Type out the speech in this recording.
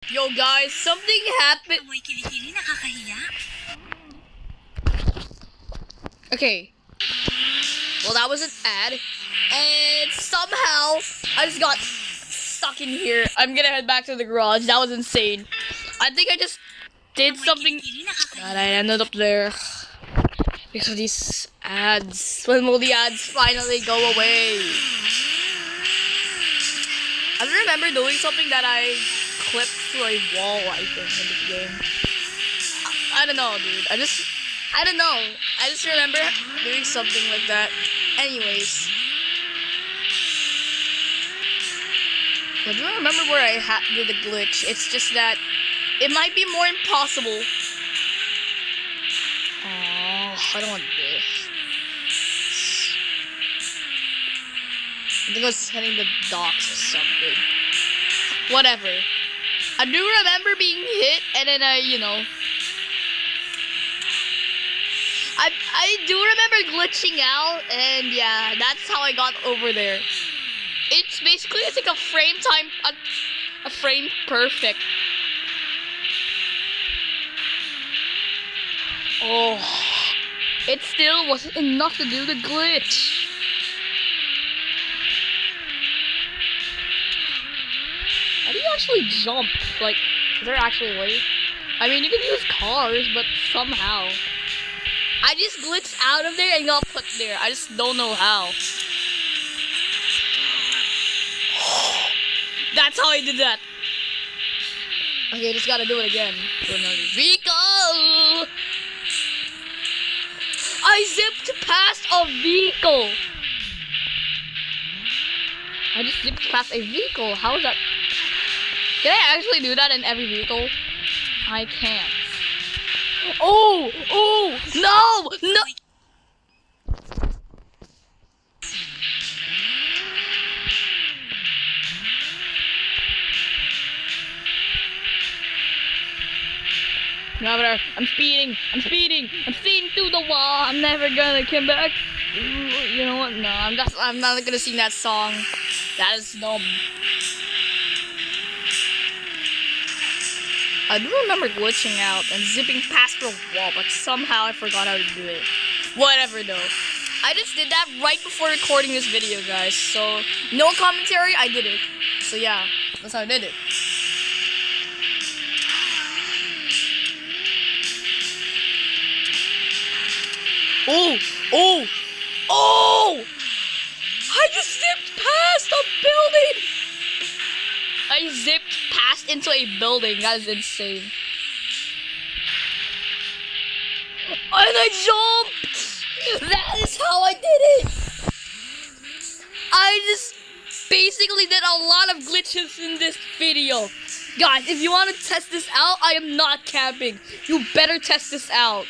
Yo guys, something happened. Amoy kilikili, nakakahiya. Okay. Well, that was an ad. And somehow, I just got stuck in here. I'm gonna head back to the garage. That was insane. I think I just did something that I ended up there. Because of these ads. When will the ads finally go away? I just remember doing something that I clipped through a wall, I think, in this game. I don't know, dude. I don't know. I just remember doing something like that. Anyways. I don't remember where I did the glitch. It's just that it might be more impossible. Oh, I don't want this. I think I was heading the docks or something. Whatever. I do remember being hit and then I do remember glitching out, and yeah, that's how I got over there. It's basically, I think, a frame perfect. Oh, it still wasn't enough to do the glitch. How do you actually jump? Like, is there actually a way? I mean, you can use cars, but somehow. I just glitched out of there and got put there. I just don't know how. That's how I did that. Okay, just gotta do it again. For another vehicle. I zipped past a vehicle. I just zipped past a vehicle. How is that? Can I actually do that in every vehicle? I can't. Oh, no. No, I'm speeding through the wall. I'm never gonna come back. Ooh, you know what? No, I'm not gonna sing that song. That is dumb. I do remember glitching out and zipping past the wall, but somehow I forgot how to do it. Whatever though. I just did that right before recording this video, guys. So, no commentary, I did it. So yeah, that's how I did it. Oh! I just zipped past a building! I zipped past into a building. That is insane. And I jumped! That is how I did it! I just basically did a lot of glitches in this video. Guys, if you want to test this out, I am not camping. You better test this out.